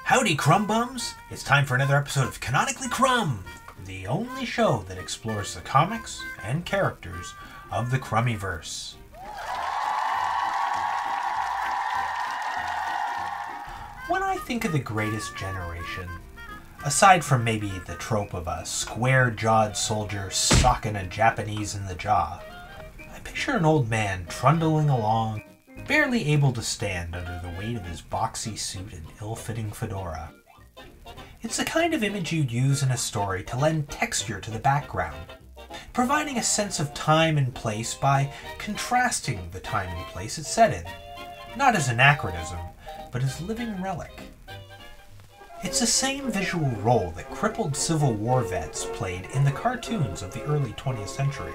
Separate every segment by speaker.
Speaker 1: Howdy, Crumb Bums! It's time for another episode of Canonically Crumb, the only show that explores the comics and characters of the Crummyverse. When I think of the greatest generation, aside from maybe the trope of a square-jawed soldier socking a Japanese in the jaw, I picture an old man trundling along, barely able to stand under the weight of his boxy suit and ill-fitting fedora. It's the kind of image you'd use in a story to lend texture to the background, providing a sense of time and place by contrasting the time and place it's set in, not as anachronism, but as living relic. It's the same visual role that crippled Civil War vets played in the cartoons of the early 20th century.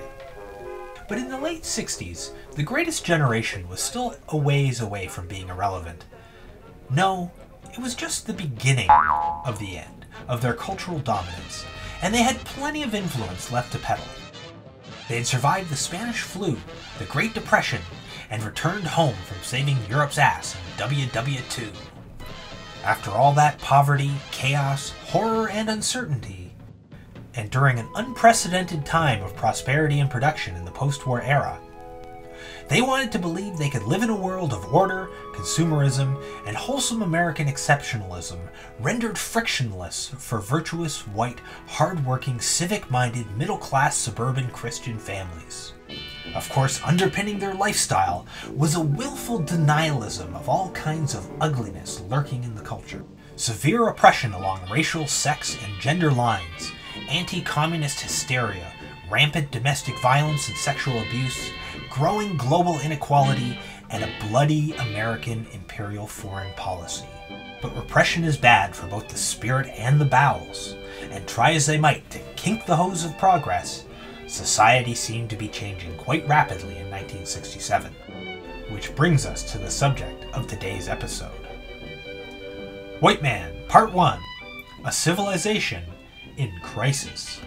Speaker 1: But in the late 60s, the greatest generation was still a ways away from being irrelevant. No, it was just the beginning of the end of their cultural dominance, and they had plenty of influence left to peddle. They had survived the Spanish flu, the Great Depression, and returned home from saving Europe's ass in WWII. After all that poverty, chaos, horror, and uncertainty, and during an unprecedented time of prosperity and production in the post-war era, they wanted to believe they could live in a world of order, consumerism, and wholesome American exceptionalism rendered frictionless for virtuous, white, hard-working, civic-minded, middle-class suburban Christian families. Of course, underpinning their lifestyle was a willful denialism of all kinds of ugliness lurking in the culture. Severe oppression along racial, sex, and gender lines, anti-communist hysteria, rampant domestic violence and sexual abuse, growing global inequality, and a bloody American imperial foreign policy. But repression is bad for both the spirit and the bowels, and try as they might to kink the hose of progress, society seemed to be changing quite rapidly in 1967. Which brings us to the subject of today's episode. Whiteman, Part 1, A Civilization in Crisis.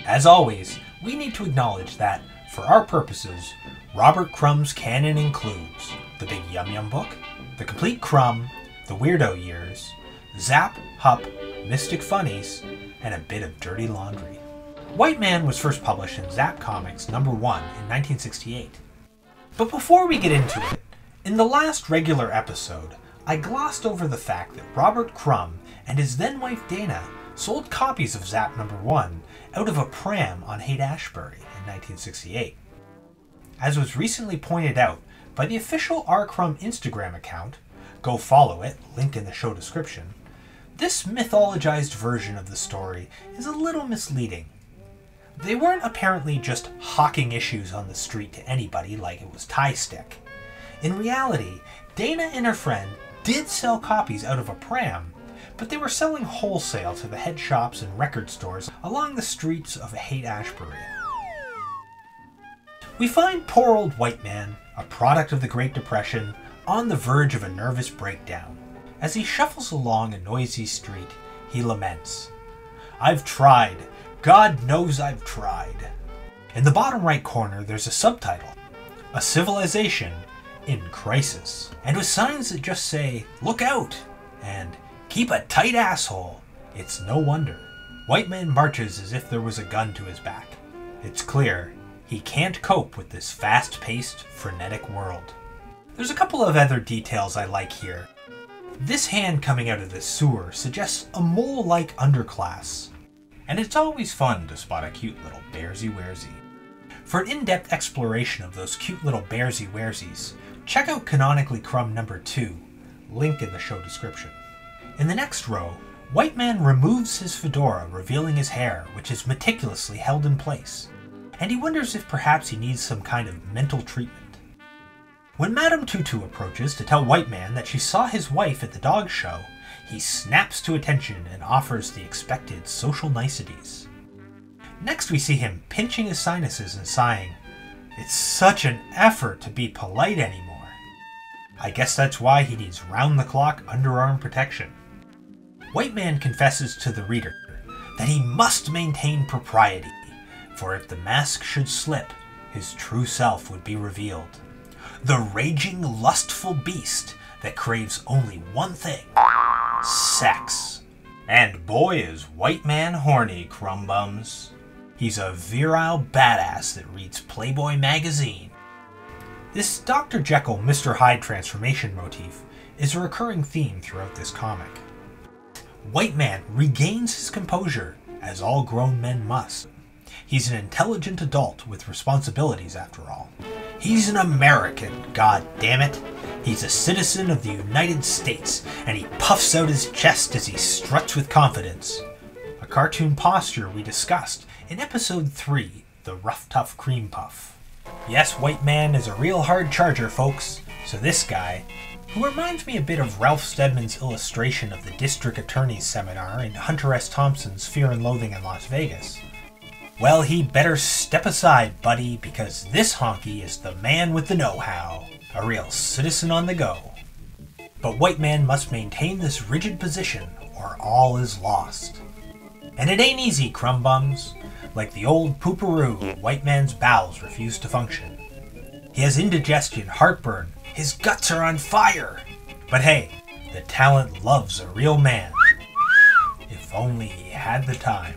Speaker 1: As always, we need to acknowledge that, for our purposes, Robert Crumb's canon includes the Big Yum Yum book, the Complete Crumb, the Weirdo Years, Zap, Hup, Mystic Funnies, and a bit of dirty laundry. Whiteman was first published in Zap Comics #1 in 1968. But before we get into it, in the last regular episode, I glossed over the fact that Robert Crumb and his then-wife Dana sold copies of Zap #1 out of a pram on Haight-Ashbury in 1968. As was recently pointed out by the official rcrumb Instagram account, go follow it, link in the show description, this mythologized version of the story is a little misleading. They weren't apparently just hawking issues on the street to anybody like it was tie stick. In reality, Dana and her friend did sell copies out of a pram, but they were selling wholesale to the head shops and record stores along the streets of Haight-Ashbury. We find poor old Whiteman, a product of the Great Depression, on the verge of a nervous breakdown. As he shuffles along a noisy street, he laments, "I've tried. God knows I've tried." In the bottom right corner, there's a subtitle, A Civilization in Crisis, and with signs that just say, "Look out!" and "Keep a tight asshole." It's no wonder. Whiteman marches as if there was a gun to his back. It's clear he can't cope with this fast-paced, frenetic world. There's a couple of other details I like here. This hand coming out of the sewer suggests a mole-like underclass. And it's always fun to spot a cute little Bearzy Wearzie. For an in-depth exploration of those cute little Bearzy Wearzies, check out Canonically Crumb #2, link in the show description. In the next row, Whiteman removes his fedora, revealing his hair, which is meticulously held in place, and he wonders if perhaps he needs some kind of mental treatment. When Madame Tutu approaches to tell Whiteman that she saw his wife at the dog show, he snaps to attention and offers the expected social niceties. Next we see him pinching his sinuses and sighing, "It's such an effort to be polite anymore." I guess that's why he needs round-the-clock underarm protection. Whiteman confesses to the reader that he must maintain propriety, for if the mask should slip, his true self would be revealed. The raging, lustful beast that craves only one thing: sex. And boy is Whiteman horny, crumb bums. He's a virile badass that reads Playboy magazine. This Dr. Jekyll, Mr. Hyde transformation motif is a recurring theme throughout this comic. Whiteman regains his composure, as all grown men must. He's an intelligent adult with responsibilities after all. He's an American, god damn it. He's a citizen of the United States, and he puffs out his chest as he struts with confidence. A cartoon posture we discussed in episode 3, the Ruff Tuff Creampuff. Yes, Whiteman is a real hard charger, folks. So this guy, who reminds me a bit of Ralph Steadman's illustration of the district attorney's seminar in Hunter S. Thompson's Fear and Loathing in Las Vegas, well, he better step aside, buddy, because this honky is the man with the know-how, a real citizen on the go. But Whiteman must maintain this rigid position, or all is lost. And it ain't easy, crumb bums. Like the old pooperoo, Whiteman's bowels refuse to function. He has indigestion, heartburn, his guts are on fire. But hey, the talent loves a real man. If only he had the time.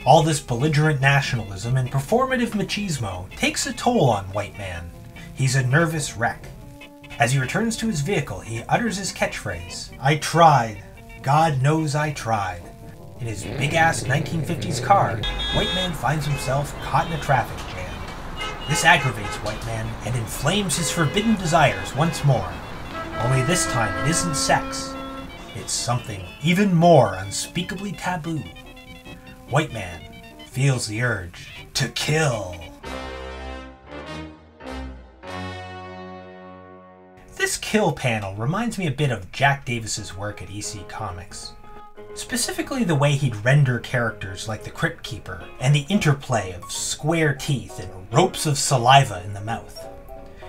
Speaker 1: All this belligerent nationalism and performative machismo takes a toll on Whiteman. He's a nervous wreck. As he returns to his vehicle, he utters his catchphrase, "I tried. God knows I tried." In his big-ass 1950s car, Whiteman finds himself caught in a traffic jam. This aggravates Whiteman and inflames his forbidden desires once more. Only this time it isn't sex. It's something even more unspeakably taboo. Whiteman feels the urge to kill. This kill panel reminds me a bit of Jack Davis's work at EC Comics. Specifically the way he'd render characters like the Crypt Keeper, and the interplay of square teeth and ropes of saliva in the mouth.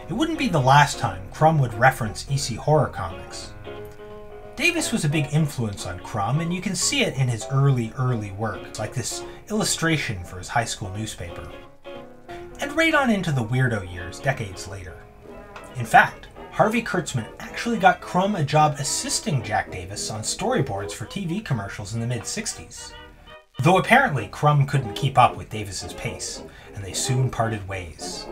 Speaker 1: It wouldn't be the last time Crumb would reference EC horror comics. Davis was a big influence on Crumb, and you can see it in his early work, like this illustration for his high school newspaper. And right on into the Weirdo years, decades later. In fact, Harvey Kurtzman actually got Crumb a job assisting Jack Davis on storyboards for TV commercials in the mid-60s. Though apparently Crumb couldn't keep up with Davis's pace, and they soon parted ways.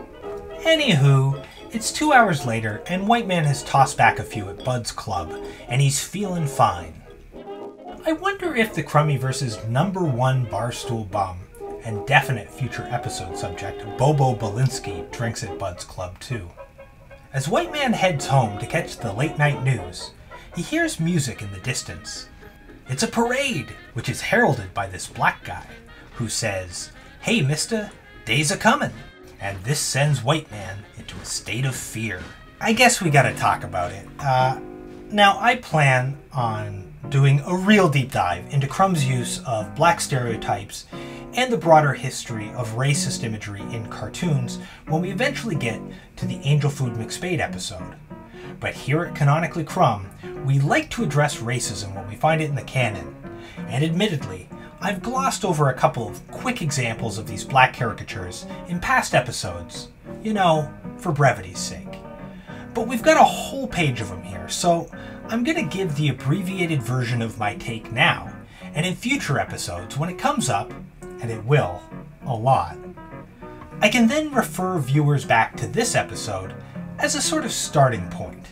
Speaker 1: Anywho, it's 2 hours later, and Whiteman has tossed back a few at Bud's club, and he's feeling fine. I wonder if the Crummyverse's #1 barstool bum, and definite future episode subject, Bobo Belinsky, drinks at Bud's club too. As Whiteman heads home to catch the late-night news, he hears music in the distance. It's a parade, which is heralded by this black guy, who says, "Hey mister, day's a-comin'," and this sends Whiteman into a state of fear. I guess we gotta talk about it. Now, I plan on doing a real deep dive into Crumb's use of black stereotypes and the broader history of racist imagery in cartoons when we eventually get to the Angel Food McSpade episode. But here at Canonically Crumb, we like to address racism when we find it in the canon, and admittedly, I've glossed over a couple of quick examples of these black caricatures in past episodes, you know, for brevity's sake. But we've got a whole page of them here, so I'm gonna give the abbreviated version of my take now, and in future episodes, when it comes up, and it will, a lot, I can then refer viewers back to this episode as a sort of starting point.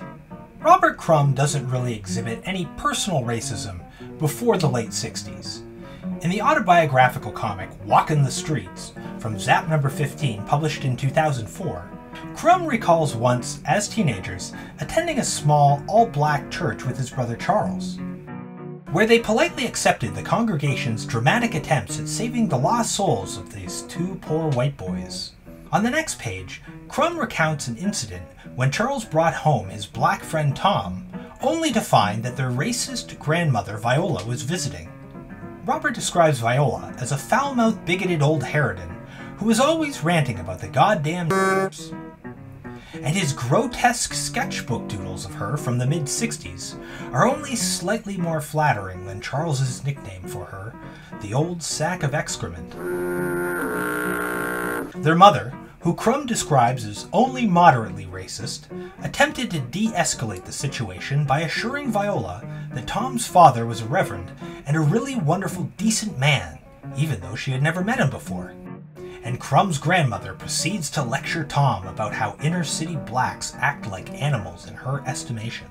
Speaker 1: Robert Crumb doesn't really exhibit any personal racism before the late 60s. In the autobiographical comic Walkin' the Streets, from Zap number 15, published in 2004, Crumb recalls once, as teenagers, attending a small, all-black church with his brother Charles, where they politely accepted the congregation's dramatic attempts at saving the lost souls of these two poor white boys. On the next page, Crumb recounts an incident when Charles brought home his black friend Tom, only to find that their racist grandmother Viola was visiting. Robert describes Viola as a foul-mouthed, bigoted old harridan who was always ranting about the goddamn and his grotesque sketchbook doodles of her from the mid-60s are only slightly more flattering than Charles's nickname for her, the old sack of excrement. Their mother, who Crumb describes as only moderately racist, attempted to de-escalate the situation by assuring Viola that Tom's father was a reverend and a really wonderful, decent man, even though she had never met him before. And Crumb's grandmother proceeds to lecture Tom about how inner-city blacks act like animals in her estimation.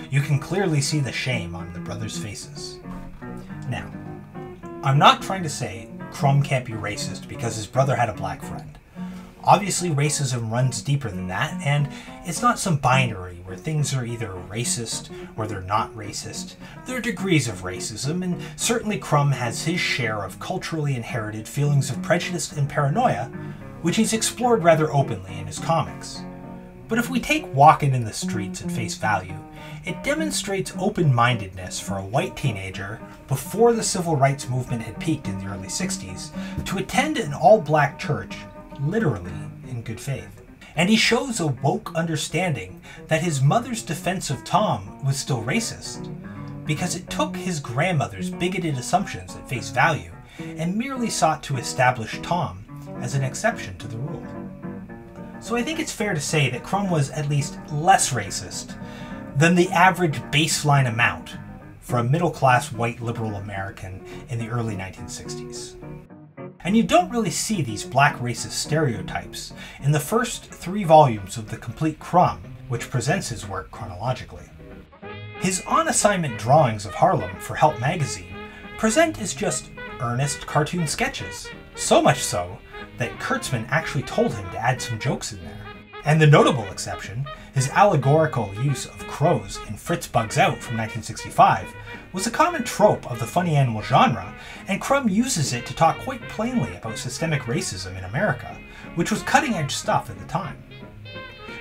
Speaker 1: You can clearly see the shame on the brothers' faces. Now, I'm not trying to say Crumb can't be racist because his brother had a black friend. Obviously, racism runs deeper than that, and it's not some binary where things are either racist or they're not racist. There are degrees of racism, and certainly Crumb has his share of culturally inherited feelings of prejudice and paranoia, which he's explored rather openly in his comics. But if we take Walkin' in the Streets at face value, it demonstrates open-mindedness for a white teenager before the civil rights movement had peaked in the early 60s to attend an all-black church, literally in good faith. And he shows a woke understanding that his mother's defense of Tom was still racist, because it took his grandmother's bigoted assumptions at face value and merely sought to establish Tom as an exception to the rule. So I think it's fair to say that Crumb was at least less racist than the average baseline amount for a middle-class white liberal American in the early 1960s. And you don't really see these black racist stereotypes in the first 3 volumes of The Complete Crumb, which presents his work chronologically. His on-assignment drawings of Harlem for Help magazine present as just earnest cartoon sketches, so much so that Kurtzman actually told him to add some jokes in there. And the notable exception, his allegorical use of crows in Fritz Bugs Out from 1965, was a common trope of the funny animal genre, and Crumb uses it to talk quite plainly about systemic racism in America, which was cutting-edge stuff at the time.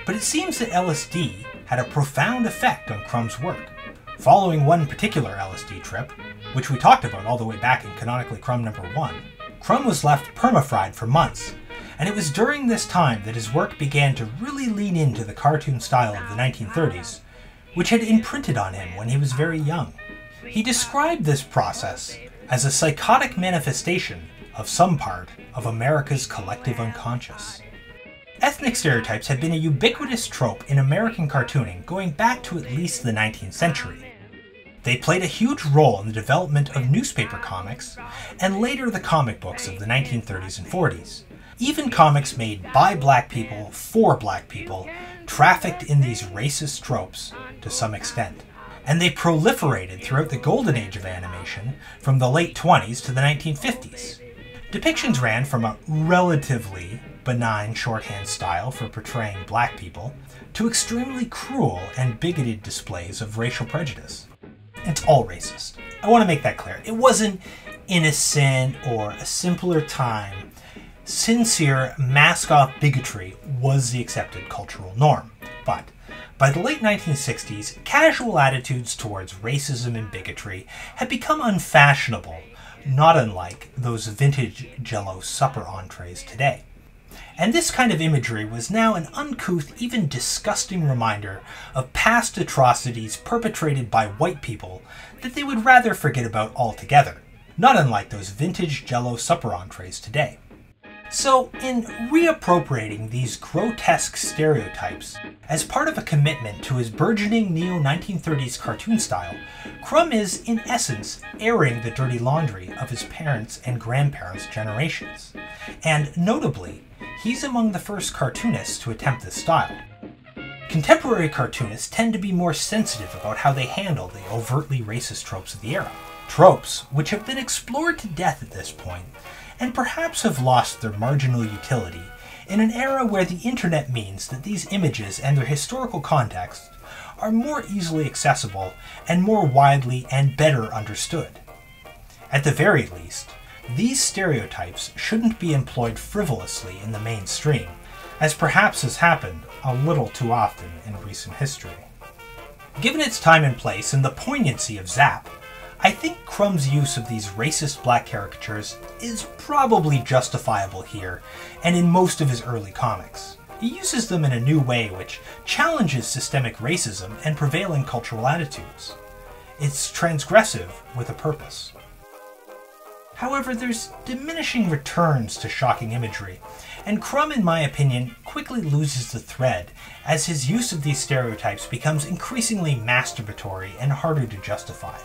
Speaker 1: But it seems that LSD had a profound effect on Crumb's work. Following one particular LSD trip, which we talked about all the way back in Canonically Crumb #1, Crumb was left perma-fried for months, and it was during this time that his work began to really lean into the cartoon style of the 1930s, which had imprinted on him when he was very young. He described this process as a psychotic manifestation of some part of America's collective unconscious. Ethnic stereotypes had been a ubiquitous trope in American cartooning going back to at least the 19th century. They played a huge role in the development of newspaper comics, and later the comic books of the 1930s and 40s. Even comics made by black people for black people trafficked in these racist tropes to some extent. And they proliferated throughout the golden age of animation from the late 20s to the 1950s. Depictions ran from a relatively benign shorthand style for portraying black people to extremely cruel and bigoted displays of racial prejudice. It's all racist. I want to make that clear. It wasn't innocent or a simpler time. Sincere, mask-off bigotry was the accepted cultural norm. But by the late 1960s, casual attitudes towards racism and bigotry had become unfashionable, not unlike those vintage Jell-O supper entrees today. And this kind of imagery was now an uncouth, even disgusting reminder of past atrocities perpetrated by white people that they would rather forget about altogether, not unlike those vintage Jell-O supper entrees today. So, in reappropriating these grotesque stereotypes as part of a commitment to his burgeoning neo-1930s cartoon style, Crumb is, in essence, airing the dirty laundry of his parents' and grandparents' generations. And notably, he's among the first cartoonists to attempt this style. Contemporary cartoonists tend to be more sensitive about how they handle the overtly racist tropes of the era. Tropes which have been explored to death at this point, and perhaps have lost their marginal utility in an era where the internet means that these images and their historical context are more easily accessible and more widely and better understood. At the very least, these stereotypes shouldn't be employed frivolously in the mainstream, as perhaps has happened a little too often in recent history. Given its time and place and the poignancy of Zap, I think Crumb's use of these racist black caricatures is probably justifiable here and in most of his early comics. He uses them in a new way which challenges systemic racism and prevailing cultural attitudes. It's transgressive with a purpose. However, there's diminishing returns to shocking imagery, and Crumb, in my opinion, quickly loses the thread as his use of these stereotypes becomes increasingly masturbatory and harder to justify.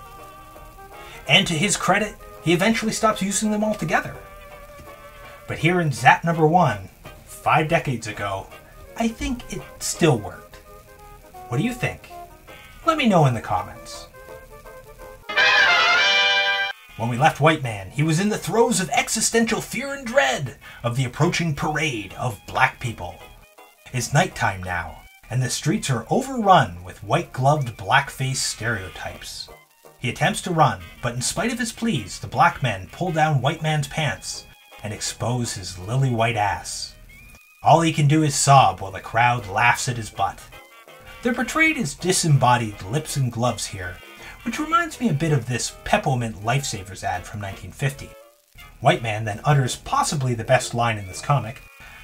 Speaker 1: And to his credit, he eventually stops using them altogether. But here in Zap number 1, 5 decades ago, I think it still worked. What do you think? Let me know in the comments. When we left Whiteman, he was in the throes of existential fear and dread of the approaching parade of black people. It's nighttime now, and the streets are overrun with white-gloved blackface stereotypes. He attempts to run, but in spite of his pleas, the black men pull down Whiteman's pants and expose his lily-white ass. All he can do is sob while the crowd laughs at his butt. They're portrayed as disembodied lips and gloves here, which reminds me a bit of this Peppermint Lifesavers ad from 1950. Whiteman then utters possibly the best line in this comic,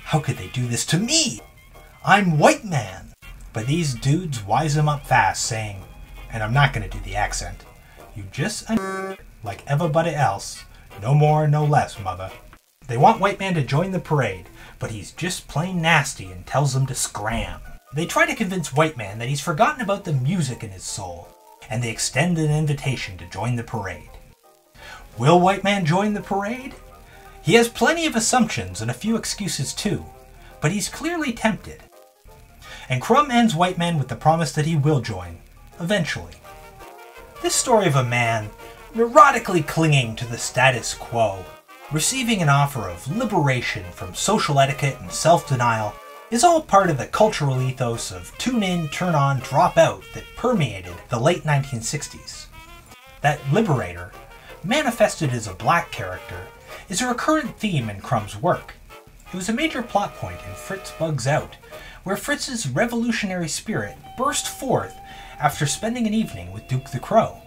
Speaker 1: "How could they do this to me? I'm Whiteman!" But these dudes wise him up fast, saying, and I'm not going to do the accent, "You just like everybody else, no more, no less, mother." They want Whiteman to join the parade, but he's just plain nasty and tells them to scram. They try to convince Whiteman that he's forgotten about the music in his soul, and they extend an invitation to join the parade. Will Whiteman join the parade? He has plenty of assumptions and a few excuses too, but he's clearly tempted. And Crumb ends Whiteman with the promise that he will join, eventually. This story of a man neurotically clinging to the status quo, receiving an offer of liberation from social etiquette and self-denial, is all part of the cultural ethos of tune in, turn on, drop out that permeated the late 1960s. That liberator, manifested as a black character, is a recurrent theme in Crumb's work. It was a major plot point in Fritz Bugs Out, where Fritz's revolutionary spirit burst forth after spending an evening with Duke the Crow.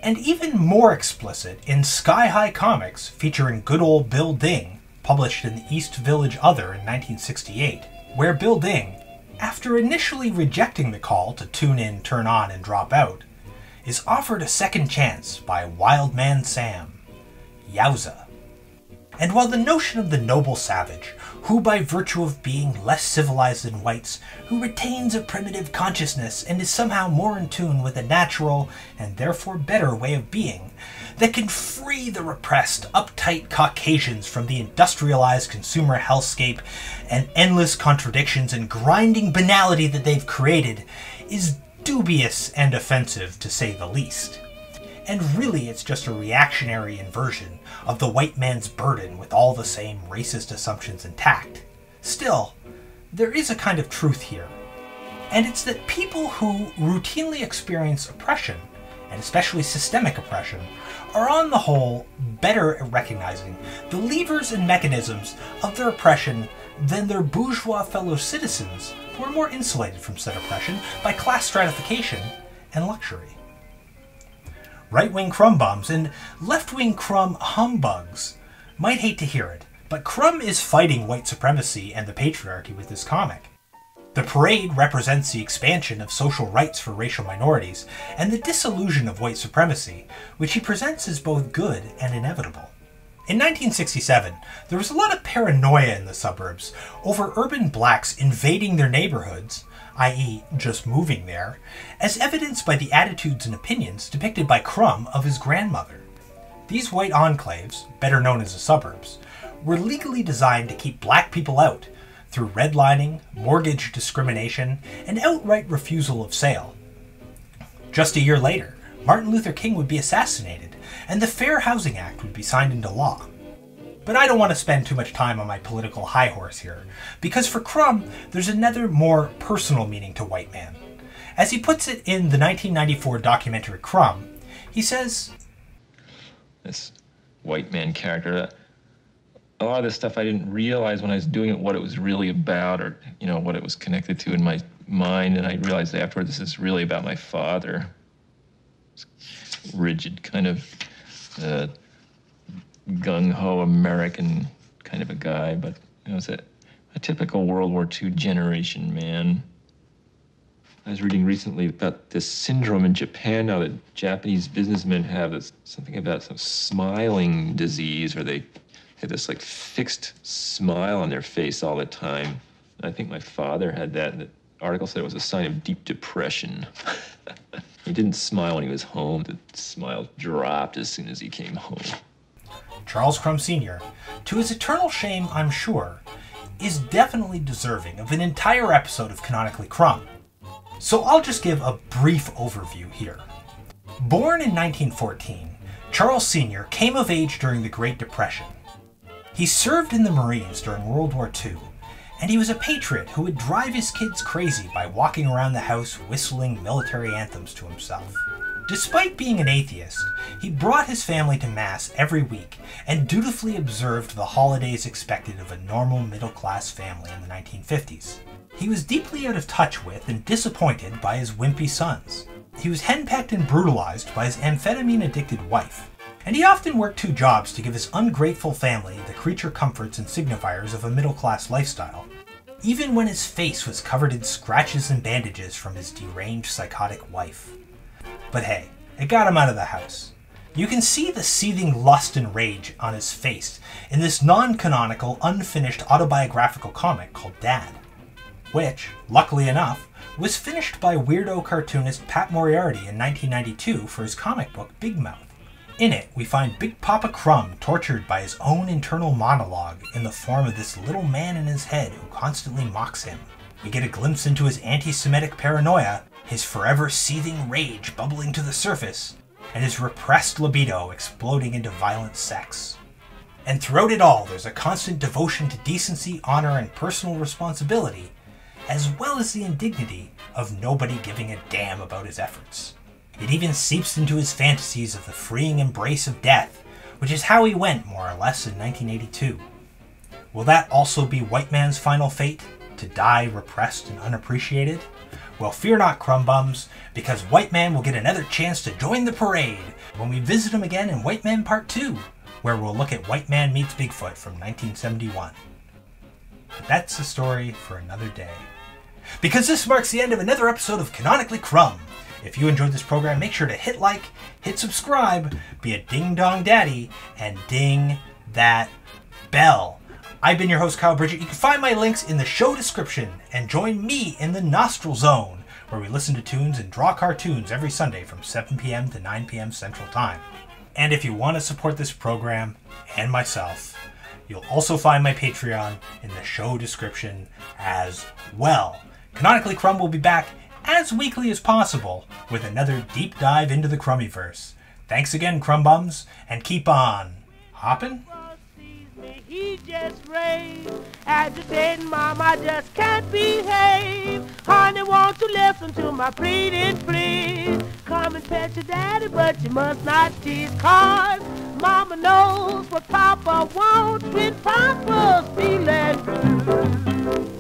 Speaker 1: And even more explicit in Sky High Comics featuring good old Bill Ding, published in the East Village Other in 1968, where Bill Ding, after initially rejecting the call to tune in, turn on, and drop out, is offered a second chance by Wild Man Sam. Yowza. And while the notion of the noble savage, who by virtue of being less civilized than whites, who retains a primitive consciousness and is somehow more in tune with a natural and therefore better way of being, that can free the repressed, uptight Caucasians from the industrialized consumer hellscape and endless contradictions and grinding banality that they've created, is dubious and offensive to say the least. And really it's just a reactionary inversion of the white man's burden with all the same racist assumptions intact. Still, there is a kind of truth here. And it's that people who routinely experience oppression, and especially systemic oppression, are on the whole better at recognizing the levers and mechanisms of their oppression than their bourgeois fellow citizens who are more insulated from said oppression by class stratification and luxury. Right-wing crumb bums and left-wing crumb humbugs might hate to hear it, but Crumb is fighting white supremacy and the patriarchy with this comic. The parade represents the expansion of social rights for racial minorities and the dissolution of white supremacy, which he presents as both good and inevitable. In 1967, there was a lot of paranoia in the suburbs over urban blacks invading their neighborhoods, i.e. just moving there, as evidenced by the attitudes and opinions depicted by Crumb of his grandmother. These white enclaves, better known as the suburbs, were legally designed to keep black people out through redlining, mortgage discrimination, and outright refusal of sale. Just a year later, Martin Luther King would be assassinated, and the Fair Housing Act would be signed into law. But I don't want to spend too much time on my political high horse here, because for Crumb, there's another more personal meaning to Whiteman. As he puts it in the 1994 documentary Crumb, he says,
Speaker 2: "This Whiteman character, a lot of this stuff I didn't realize when I was doing it what it was really about, or, what it was connected to in my mind, and I realized afterward this is really about my father. Rigid, kind of gung-ho American kind of a guy, but it's a typical World War II generation man. I was reading recently about this syndrome in Japan now that Japanese businessmen have. This, something about some smiling disease, where they have this like fixed smile on their face all the time. I think my father had that, and the article said it was a sign of deep depression. He didn't smile when he was home. The smile dropped as soon as he came home.
Speaker 1: Charles Crumb Sr., to his eternal shame, I'm sure, is definitely deserving of an entire episode of Canonically Crumb. So I'll just give a brief overview here. Born in 1914, Charles Sr. came of age during the Great Depression. He served in the Marines during World War II, and he was a patriot who would drive his kids crazy by walking around the house whistling military anthems to himself. Despite being an atheist, he brought his family to Mass every week and dutifully observed the holidays expected of a normal middle-class family in the 1950s. He was deeply out of touch with and disappointed by his wimpy sons. He was henpecked and brutalized by his amphetamine-addicted wife, and he often worked 2 jobs to give his ungrateful family the creature comforts and signifiers of a middle-class lifestyle, even when his face was covered in scratches and bandages from his deranged psychotic wife. But hey, it got him out of the house. You can see the seething lust and rage on his face in this non-canonical, unfinished autobiographical comic called Dad, which, luckily enough, was finished by weirdo cartoonist Pat Moriarty in 1992 for his comic book Big Mouth. In it, we find Big Papa Crumb tortured by his own internal monologue in the form of this little man in his head who constantly mocks him. We get a glimpse into his anti-Semitic paranoia, his forever seething rage bubbling to the surface, and his repressed libido exploding into violent sex. And throughout it all, there's a constant devotion to decency, honor, and personal responsibility, as well as the indignity of nobody giving a damn about his efforts. It even seeps into his fantasies of the freeing embrace of death, which is how he went, more or less, in 1982. Will that also be Whiteman's final fate? To die repressed and unappreciated? Well, fear not, Crumb Bums, because Whiteman will get another chance to join the parade when we visit him again in Whiteman Part 2, where we'll look at Whiteman Meets Bigfoot from 1971. But that's a story for another day. Because this marks the end of another episode of Canonically Crumb. If you enjoyed this program, make sure to hit like, hit subscribe, be a ding-dong daddy, and ding that bell. I've been your host, Kyle Bridget. You can find my links in the show description and join me in the Nostril Zone, where we listen to tunes and draw cartoons every Sunday from 7 p.m. to 9 p.m. Central Time. And if you want to support this program and myself, you'll also find my Patreon in the show description as well. Canonically Crumb will be back as weekly as possible with another deep dive into the Crummyverse. Thanks again, Crumb Bums, and keep on hoppin'.
Speaker 3: He just raved, agitating, Mom, I just can't behave. Honey, won't you listen to my pleading, please? Come and pet your daddy, but you must not tease, 'cause Mama knows what Papa wants when Papa's feeling blue.